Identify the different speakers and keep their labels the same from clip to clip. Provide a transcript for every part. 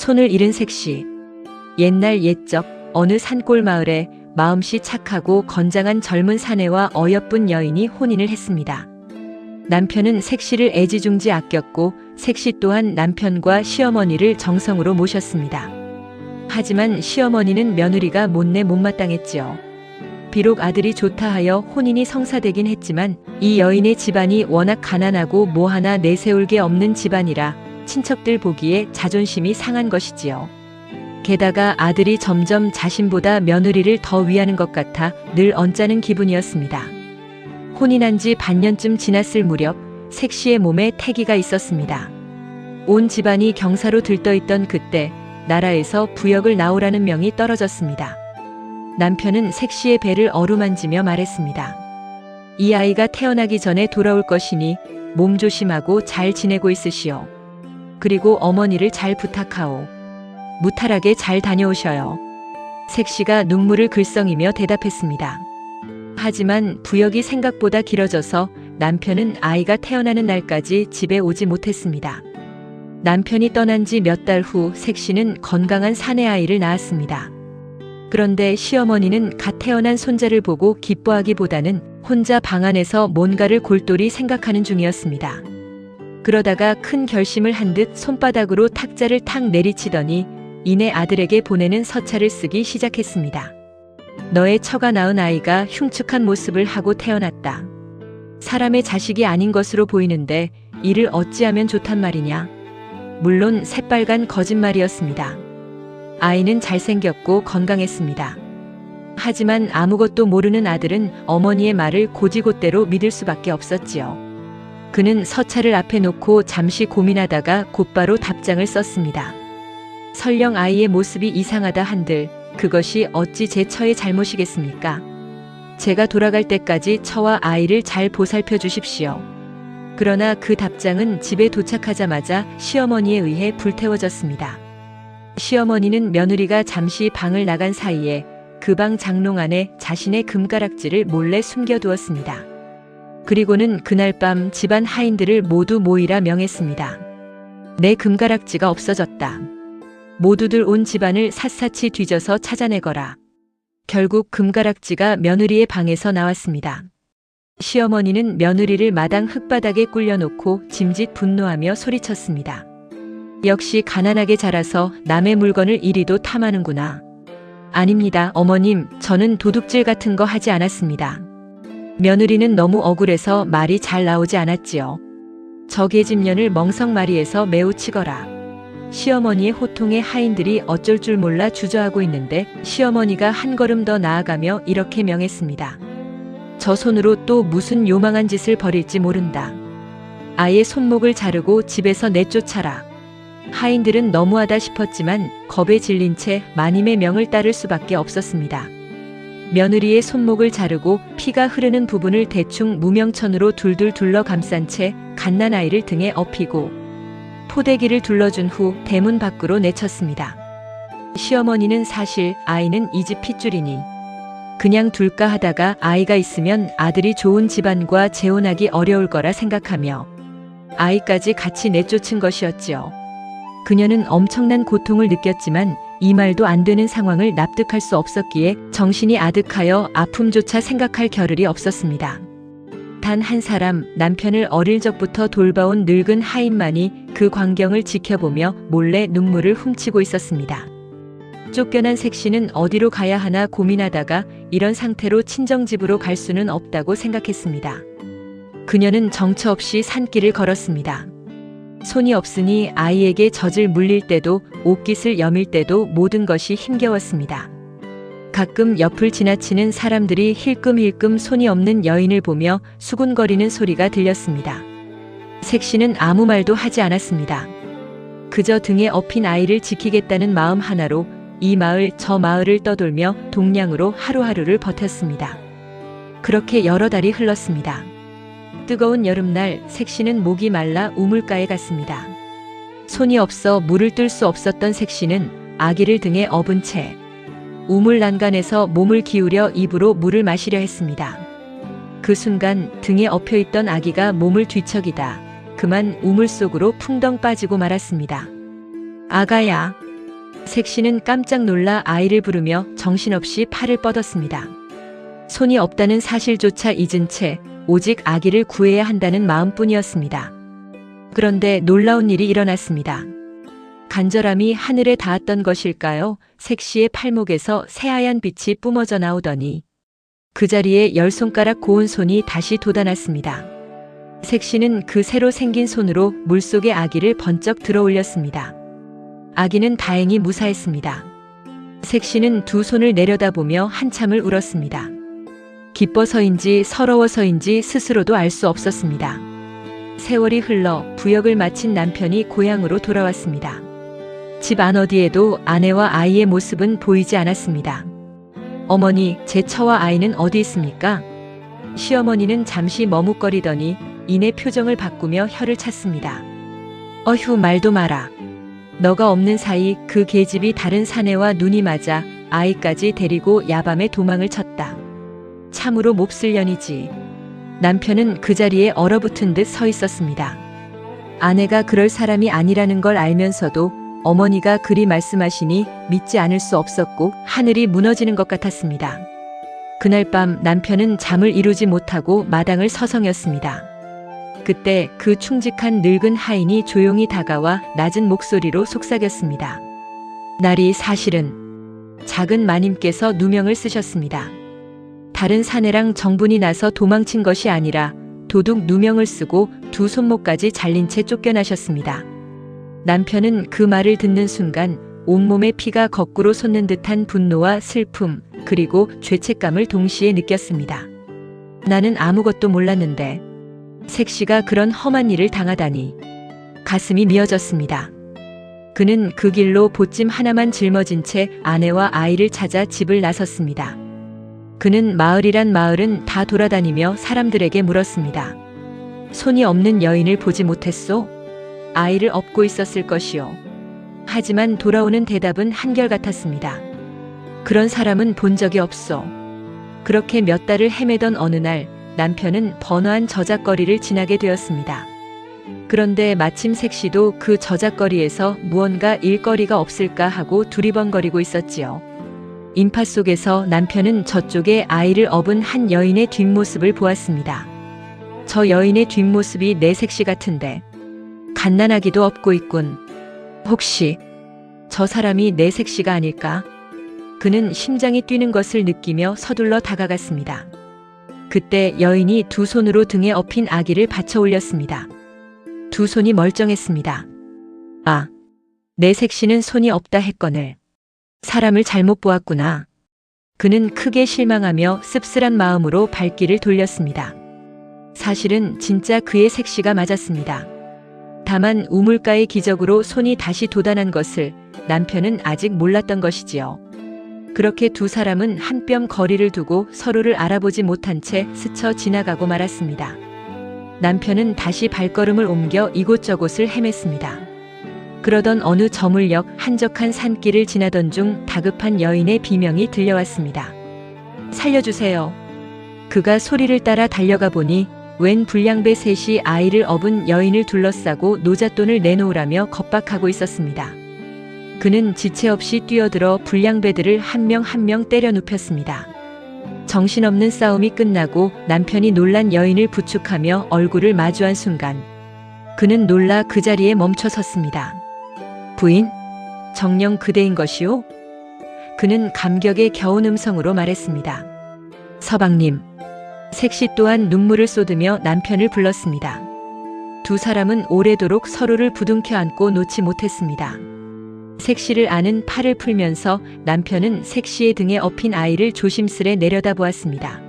Speaker 1: 손을 잃은 색시. 옛날 옛적 어느 산골 마을에 마음씨 착하고 건장한 젊은 사내와 어여쁜 여인이 혼인을 했습니다. 남편은 색시를 애지중지 아꼈고 색시 또한 남편과 시어머니를 정성으로 모셨습니다. 하지만 시어머니는 며느리가 못내 못마땅했지요. 비록 아들이 좋다 하여 혼인이 성사되긴 했지만 이 여인의 집안이 워낙 가난하고 뭐 하나 내세울 게 없는 집안이라 친척들 보기에 자존심이 상한 것이지요. 게다가 아들이 점점 자신보다 며느리를 더 위하는 것 같아 늘 언짢은 기분이었습니다. 혼인한 지 반년쯤 지났을 무렵 색시의 몸에 태기가 있었습니다. 온 집안이 경사로 들떠있던 그때 나라에서 부역을 나오라는 명이 떨어졌습니다. 남편은 색시의 배를 어루만지며 말했습니다. 이 아이가 태어나기 전에 돌아올 것이니 몸 조심하고 잘 지내고 있으시오. 그리고 어머니를 잘 부탁하오. 무탈하게 잘 다녀오셔요. 색시가 눈물을 글썽이며 대답했습니다. 하지만 부역이 생각보다 길어져서 남편은 아이가 태어나는 날까지 집에 오지 못했습니다. 남편이 떠난 지 몇 달 후 색시는 건강한 사내 아이를 낳았습니다. 그런데 시어머니는 갓 태어난 손자를 보고 기뻐하기보다는 혼자 방 안에서 뭔가를 골똘히 생각하는 중이었습니다. 그러다가 큰 결심을 한 듯 손바닥으로 탁자를 탁 내리치더니 이내 아들에게 보내는 서찰을 쓰기 시작했습니다. 너의 처가 낳은 아이가 흉측한 모습을 하고 태어났다. 사람의 자식이 아닌 것으로 보이는데 이를 어찌하면 좋단 말이냐. 물론 새빨간 거짓말이었습니다. 아이는 잘생겼고 건강했습니다. 하지만 아무것도 모르는 아들은 어머니의 말을 고지곳대로 믿을 수밖에 없었지요. 그는 서찰을 앞에 놓고 잠시 고민하다가 곧바로 답장을 썼습니다. 설령 아이의 모습이 이상하다 한들 그것이 어찌 제 처의 잘못이겠습니까? 제가 돌아갈 때까지 처와 아이를 잘 보살펴 주십시오. 그러나 그 답장은 집에 도착하자마자 시어머니에 의해 불태워졌습니다. 시어머니는 며느리가 잠시 방을 나간 사이에 그 방 장롱 안에 자신의 금가락지를 몰래 숨겨두었습니다. 그리고는 그날 밤 집안 하인들을 모두 모이라 명했습니다. 내 금가락지가 없어졌다. 모두들 온 집안을 샅샅이 뒤져서 찾아내거라. 결국 금가락지가 며느리의 방에서 나왔습니다. 시어머니는 며느리를 마당 흙바닥에 꿀려놓고 짐짓 분노하며 소리쳤습니다. 역시 가난하게 자라서 남의 물건을 이리도 탐하는구나. 아닙니다, 어머님. 저는 도둑질 같은 거 하지 않았습니다. 며느리는 너무 억울해서 말이 잘 나오지 않았지요. 저 계집년을 멍석마리에서 매우 치거라. 시어머니의 호통에 하인들이 어쩔 줄 몰라 주저하고 있는데 시어머니가 한 걸음 더 나아가며 이렇게 명했습니다. 저 손으로 또 무슨 요망한 짓을 벌일지 모른다. 아예 손목을 자르고 집에서 내쫓아라. 하인들은 너무하다 싶었지만 겁에 질린 채 마님의 명을 따를 수밖에 없었습니다. 며느리의 손목을 자르고 피가 흐르는 부분을 대충 무명천으로 둘둘 둘러 감싼 채 갓난아이를 등에 업히고 포대기를 둘러준 후 대문 밖으로 내쳤습니다. 시어머니는 사실 아이는 이 집 핏줄이니 그냥 둘까 하다가 아이가 있으면 아들이 좋은 집안과 재혼하기 어려울 거라 생각하며 아이까지 같이 내쫓은 것이었지요. 그녀는 엄청난 고통을 느꼈지만 이 말도 안 되는 상황을 납득할 수 없었기에 정신이 아득하여 아픔조차 생각할 겨를이 없었습니다. 단 한 사람, 남편을 어릴 적부터 돌봐온 늙은 하인만이 그 광경을 지켜보며 몰래 눈물을 훔치고 있었습니다. 쫓겨난 색시는 어디로 가야 하나 고민하다가 이런 상태로 친정집으로 갈 수는 없다고 생각했습니다. 그녀는 정처 없이 산길을 걸었습니다. 손이 없으니 아이에게 젖을 물릴 때도 옷깃을 여밀 때도 모든 것이 힘겨웠습니다. 가끔 옆을 지나치는 사람들이 힐끔힐끔 손이 없는 여인을 보며 수군거리는 소리가 들렸습니다. 색시는 아무 말도 하지 않았습니다. 그저 등에 업힌 아이를 지키겠다는 마음 하나로 이 마을 저 마을을 떠돌며 동량으로 하루하루를 버텼습니다. 그렇게 여러 달이 흘렀습니다. 뜨거운 여름날 색시는 목이 말라 우물가에 갔습니다. 손이 없어 물을 뜰 수 없었던 색시는 아기를 등에 업은 채 우물 난간에서 몸을 기울여 입으로 물을 마시려 했습니다. 그 순간 등에 엎여있던 아기가 몸을 뒤척이다 그만 우물 속으로 풍덩 빠지고 말았습니다. 아가야, 색 씨는 깜짝 놀라 아이를 부르며 정신없이 팔을 뻗었습니다. 손이 없다는 사실조차 잊은 채 오직 아기를 구해야 한다는 마음뿐이었습니다. 그런데 놀라운 일이 일어났습니다. 간절함이 하늘에 닿았던 것일까요? 색 씨의 팔목에서 새하얀 빛이 뿜어져 나오더니 그 자리에 10손가락 고운 손이 다시 돋아났습니다. 색 씨는 그 새로 생긴 손으로 물속의 아기를 번쩍 들어 올렸습니다. 아기는 다행히 무사했습니다. 색 씨는 두 손을 내려다보며 한참을 울었습니다. 기뻐서인지 서러워서인지 스스로도 알 수 없었습니다. 세월이 흘러 부역을 마친 남편이 고향으로 돌아왔습니다. 집 안 어디에도 아내와 아이의 모습은 보이지 않았습니다. 어머니, 제 처와 아이는 어디 있습니까? 시어머니는 잠시 머뭇거리더니 이내 표정을 바꾸며 혀를 찼습니다. 어휴, 말도 마라. 너가 없는 사이 그 계집이 다른 사내와 눈이 맞아 아이까지 데리고 야밤에 도망을 쳤다. 참으로 몹쓸 년이지. 남편은 그 자리에 얼어붙은 듯 서 있었습니다. 아내가 그럴 사람이 아니라는 걸 알면서도 어머니가 그리 말씀하시니 믿지 않을 수 없었고 하늘이 무너지는 것 같았습니다. 그날 밤 남편은 잠을 이루지 못하고 마당을 서성였습니다. 그때 그 충직한 늙은 하인이 조용히 다가와 낮은 목소리로 속삭였습니다. 날이 사실은 작은 마님께서 누명을 쓰셨습니다. 다른 사내랑 정분이 나서 도망친 것이 아니라 도둑 누명을 쓰고 두 손목까지 잘린 채 쫓겨나셨습니다. 남편은 그 말을 듣는 순간 온몸에 피가 거꾸로 솟는 듯한 분노와 슬픔 그리고 죄책감을 동시에 느꼈습니다. 나는 아무것도 몰랐는데 색 씨가 그런 험한 일을 당하다니. 가슴이 미어졌습니다. 그는 그 길로 보찜 하나만 짊어진 채 아내와 아이를 찾아 집을 나섰습니다. 그는 마을이란 마을은 다 돌아다니며 사람들에게 물었습니다. 손이 없는 여인을 보지 못했소? 아이를 업고 있었을 것이요. 하지만 돌아오는 대답은 한결같았습니다. 그런 사람은 본 적이 없소. 그렇게 몇 달을 헤매던 어느 날 남편은 번화한 저작거리를 지나게 되었습니다. 그런데 마침 색 씨도 그 저작거리에서 무언가 일거리가 없을까 하고 두리번거리고 있었지요. 인파 속에서 남편은 저쪽에 아이를 업은 한 여인의 뒷모습을 보았습니다. 저 여인의 뒷모습이 내 색 씨 같은데 갓난아기도 업고 있군. 혹시 저 사람이 내 색 씨가 아닐까? 그는 심장이 뛰는 것을 느끼며 서둘러 다가갔습니다. 그때 여인이 두 손으로 등에 업힌 아기를 받쳐 올렸습니다. 두 손이 멀쩡했습니다. 아, 내 색 씨는 손이 없다 했거늘. 사람을 잘못 보았구나. 그는 크게 실망하며 씁쓸한 마음으로 발길을 돌렸습니다. 사실은 진짜 그의 색 씨가 맞았습니다. 다만 우물가의 기적으로 손이 다시 돋아난 것을 남편은 아직 몰랐던 것이지요. 그렇게 두 사람은 한 뼘 거리를 두고 서로를 알아보지 못한 채 스쳐 지나가고 말았습니다. 남편은 다시 발걸음을 옮겨 이곳저곳을 헤맸습니다. 그러던 어느 저물녘 한적한 산길을 지나던 중 다급한 여인의 비명이 들려왔습니다. 살려주세요. 그가 소리를 따라 달려가 보니 웬 불량배 셋이 아이를 업은 여인을 둘러싸고 노잣돈을 내놓으라며 겁박하고 있었습니다. 그는 지체 없이 뛰어들어 불량배들을 한 명 한 명 때려 눕혔습니다. 정신없는 싸움이 끝나고 남편이 놀란 여인을 부축하며 얼굴을 마주한 순간 그는 놀라 그 자리에 멈춰 섰습니다. 부인, 정녕 그대인 것이오? 그는 감격에 겨운 음성으로 말했습니다. 서방님. 색 씨 또한 눈물을 쏟으며 남편을 불렀습니다. 두 사람은 오래도록 서로를 부둥켜 안고 놓지 못했습니다. 색 씨를 아는 팔을 풀면서 남편은 색 씨의 등에 업힌 아이를 조심스레 내려다보았습니다.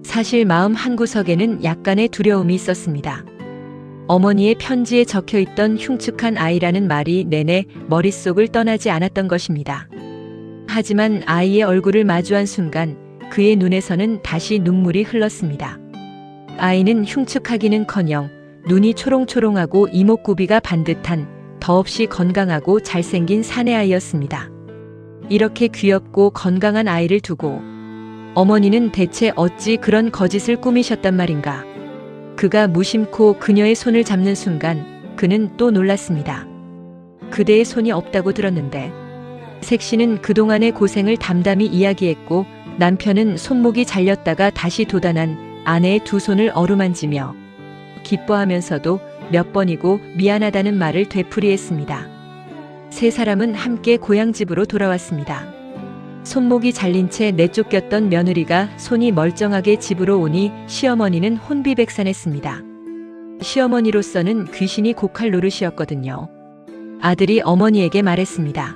Speaker 1: 사실 마음 한구석에는 약간의 두려움이 있었습니다. 어머니의 편지에 적혀있던 흉측한 아이라는 말이 내내 머릿속을 떠나지 않았던 것입니다. 하지만 아이의 얼굴을 마주한 순간 그의 눈에서는 다시 눈물이 흘렀습니다. 아이는 흉측하기는커녕 눈이 초롱초롱하고 이목구비가 반듯한 더없이 건강하고 잘생긴 사내아이였습니다. 이렇게 귀엽고 건강한 아이를 두고 어머니는 대체 어찌 그런 거짓을 꾸미셨단 말인가. 그가 무심코 그녀의 손을 잡는 순간 그는 또 놀랐습니다. 그대의 손이 없다고 들었는데 색 씨는 그동안의 고생을 담담히 이야기했고 남편은 손목이 잘렸다가 다시 돋아난 아내의 두 손을 어루만지며 기뻐하면서도 몇 번이고 미안하다는 말을 되풀이했습니다. 세 사람은 함께 고향집으로 돌아왔습니다. 손목이 잘린 채 내쫓겼던 며느리가 손이 멀쩡하게 집으로 오니 시어머니는 혼비백산했습니다. 시어머니로서는 귀신이 곡할 노릇이었거든요. 아들이 어머니에게 말했습니다.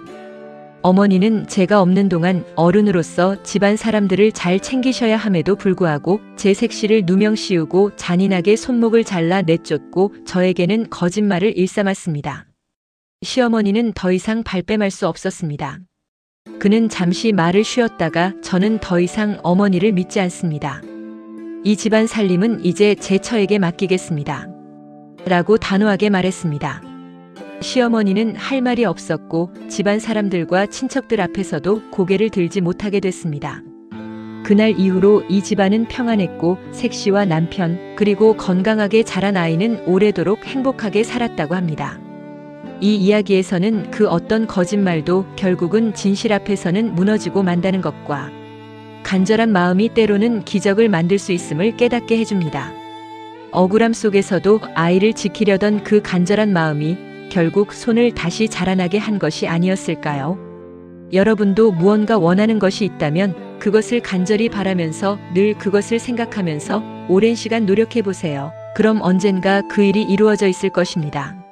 Speaker 1: 어머니는 제가 없는 동안 어른으로서 집안 사람들을 잘 챙기셔야 함에도 불구하고 제 색시를 누명 씌우고 잔인하게 손목을 잘라 내쫓고 저에게는 거짓말을 일삼았습니다. 시어머니는 더 이상 발뺌할 수 없었습니다. 그는 잠시 말을 쉬었다가 저는 더 이상 어머니를 믿지 않습니다. 이 집안 살림은 이제 제 처에게 맡기겠습니다. 라고 단호하게 말했습니다. 시어머니는 할 말이 없었고 집안 사람들과 친척들 앞에서도 고개를 들지 못하게 됐습니다. 그날 이후로 이 집안은 평안했고 색시와 남편 그리고 건강하게 자란 아이는 오래도록 행복하게 살았다고 합니다. 이 이야기에서는 그 어떤 거짓말도 결국은 진실 앞에서는 무너지고 만다는 것과 간절한 마음이 때로는 기적을 만들 수 있음을 깨닫게 해줍니다. 억울함 속에서도 아이를 지키려던 그 간절한 마음이 결국 손을 다시 자라나게 한 것이 아니었을까요? 여러분도 무언가 원하는 것이 있다면 그것을 간절히 바라면서 늘 그것을 생각하면서 오랜 시간 노력해 보세요. 그럼 언젠가 그 일이 이루어져 있을 것입니다.